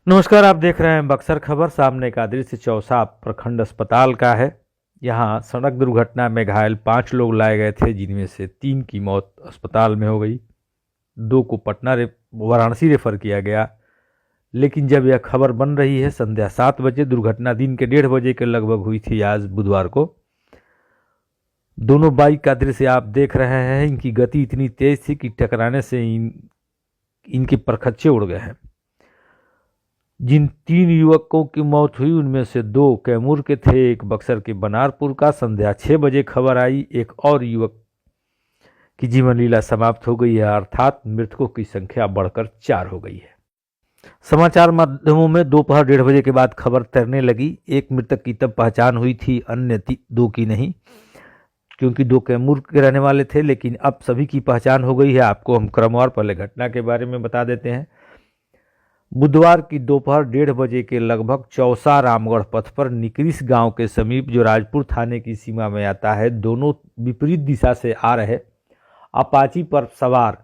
नमस्कार, आप देख रहे हैं बक्सर खबर। सामने का दृश्य चौसा प्रखंड अस्पताल का है। यहाँ सड़क दुर्घटना में घायल 5 लोग लाए गए थे, जिनमें से 3 की मौत अस्पताल में हो गई, 2 को वाराणसी रेफर किया गया। लेकिन जब यह खबर बन रही है, संध्या 7 बजे, दुर्घटना दिन के 1:30 बजे के लगभग हुई थी आज बुधवार को। दोनों बाइक का दृश्य आप देख रहे हैं। इनकी गति इतनी तेज थी कि टकराने से इनके परखच्चे उड़ गए हैं। जिन 3 युवकों की मौत हुई, उनमें से 2 कैमूर के थे, एक बक्सर के बनारपुर का। संध्या 6 बजे खबर आई, एक और युवक की जीवन लीला समाप्त हो गई है, अर्थात मृतकों की संख्या बढ़कर 4 हो गई है। समाचार माध्यमों में दोपहर 1:30 बजे के बाद खबर तैरने लगी। एक मृतक की तब पहचान हुई थी, अन्य 2 की नहीं, क्योंकि 2 कैमूर के रहने वाले थे। लेकिन अब सभी की पहचान हो गई है। आपको हम क्रमवार पहले घटना के बारे में बता देते हैं। बुधवार की दोपहर 1:30 बजे के लगभग चौसा रामगढ़ पथ पर निकरिस गांव के समीप, जो राजपुर थाने की सीमा में आता है, दोनों विपरीत दिशा से आ रहे अपाची पर सवार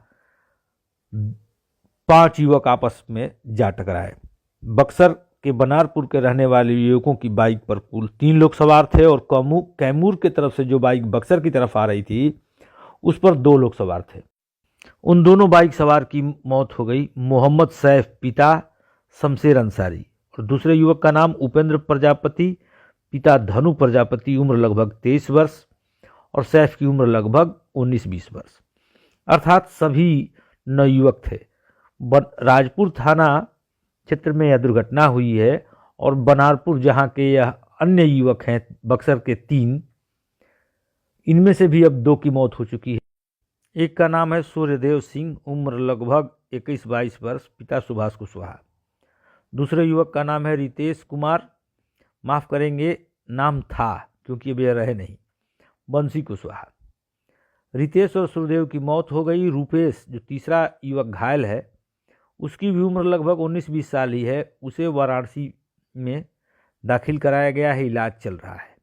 5 युवक आपस में जा टकराए। बक्सर के बनारपुर के रहने वाले युवकों की बाइक पर कुल 3 लोग सवार थे और कैमूर की तरफ से जो बाइक बक्सर की तरफ आ रही थी, उस पर 2 लोग सवार थे। उन दोनों बाइक सवार की मौत हो गई। मोहम्मद सैफ पिता शमशेर अंसारी और दूसरे युवक का नाम उपेंद्र प्रजापति, पिता धनु प्रजापति, उम्र लगभग 23 वर्ष, और सैफ की उम्र लगभग 19-20 वर्ष, अर्थात सभी नवयुवक थे। राजपुर थाना क्षेत्र में यह दुर्घटना हुई है और बनारपुर जहां के यह अन्य युवक हैं, बक्सर के 3, इनमें से भी अब 2 की मौत हो चुकी है। एक का नाम है सूर्यदेव सिंह, उम्र लगभग 21-22 वर्ष, पिता सुभाष कुशवाहा। दूसरे युवक का नाम है रितेश कुमार, माफ़ करेंगे नाम था क्योंकि अब यह रहे नहीं, बंसी कुशवाहा। रितेश और सूर्यदेव की मौत हो गई। रूपेश, जो तीसरा युवक घायल है, उसकी भी उम्र लगभग 19-20 साल ही है। उसे वाराणसी में दाखिल कराया गया है, इलाज चल रहा है।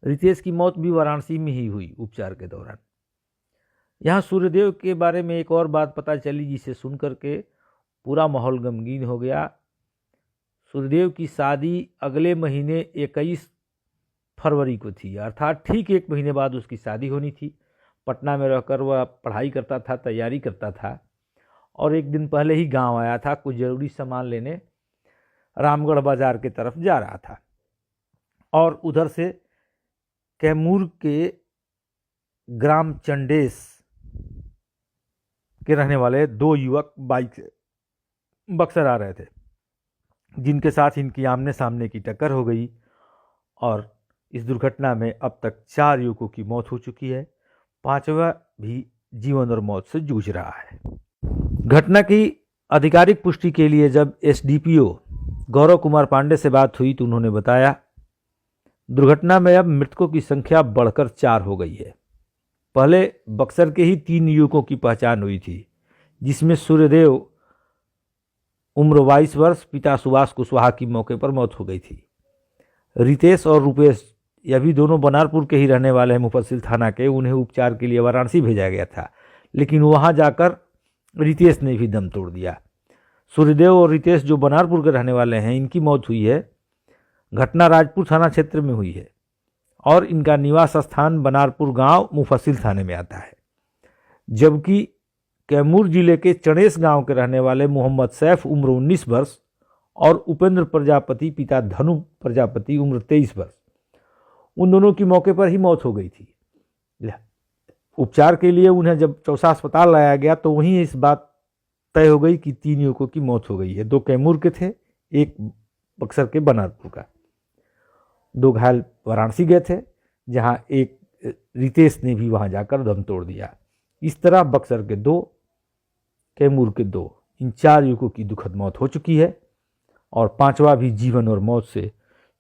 रितेश की मौत भी वाराणसी में ही हुई उपचार के दौरान। यहाँ सूर्यदेव के बारे में एक और बात पता चली, जिसे सुनकर के पूरा माहौल गमगीन हो गया। सूर्यदेव की शादी अगले महीने 21 फरवरी को थी, अर्थात ठीक 1 महीने बाद उसकी शादी होनी थी। पटना में रहकर वह पढ़ाई करता था, तैयारी करता था, और एक दिन पहले ही गांव आया था, कुछ ज़रूरी सामान लेने रामगढ़ बाजार की तरफ जा रहा था। और उधर से कैमूर के ग्राम चंडेस के रहने वाले 2 युवक बाइक से बक्सर आ रहे थे, जिनके साथ इनकी आमने सामने की टक्कर हो गई और इस दुर्घटना में अब तक 4 युवकों की मौत हो चुकी है। 5वां भी जीवन और मौत से जूझ रहा है। घटना की आधिकारिक पुष्टि के लिए जब एसडीपीओ गौरव कुमार पांडे से बात हुई तो उन्होंने बताया, दुर्घटना में अब मृतकों की संख्या बढ़कर 4 हो गई है। पहले बक्सर के ही 3 युवकों की पहचान हुई थी, जिसमें सूर्यदेव उम्र 22 वर्ष, पिता सुभाष कुशवाहा की मौके पर मौत हो गई थी। रितेश और रूपेश, यह भी दोनों बनारपुर के ही रहने वाले हैं, मुफस्सिल थाना के। उन्हें उपचार के लिए वाराणसी भेजा गया था, लेकिन वहां जाकर रितेश ने भी दम तोड़ दिया। सूर्यदेव और रितेश, जो बनारपुर के रहने वाले हैं, इनकी मौत हुई है। घटना राजपुर थाना क्षेत्र में हुई है और इनका निवास स्थान बनारपुर गांव मुफस्सिल थाने में आता है। जबकि कैमूर जिले के चणेस गांव के रहने वाले मोहम्मद सैफ, उम्र 19 वर्ष, और उपेंद्र प्रजापति, पिता धनु प्रजापति, उम्र 23 वर्ष, उन दोनों की मौके पर ही मौत हो गई थी। उपचार के लिए उन्हें जब चौसा अस्पताल लाया गया तो वहीं इस बात तय हो गई कि 3 युवकों की मौत हो गई है। 2 कैमूर के थे, एक बक्सर के बनारपुर का। 2 घायल वाराणसी गए थे, जहां एक रितेश ने भी वहां जाकर दम तोड़ दिया। इस तरह बक्सर के 2, कैमूर के 2, इन 4 युवकों की दुखद मौत हो चुकी है और 5वां भी जीवन और मौत से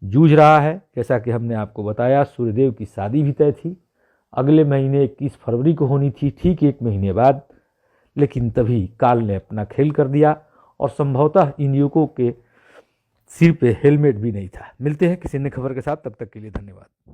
जूझ रहा है। जैसा कि हमने आपको बताया, सूर्यदेव की शादी भी तय थी, अगले महीने 21 फरवरी को होनी थी, ठीक 1 महीने बाद, लेकिन तभी काल ने अपना खेल कर दिया और संभवतः इन युवकों के सिर पे हेलमेट भी नहीं था। मिलते हैं किसी अन्य खबर के साथ, तब तक के लिए धन्यवाद।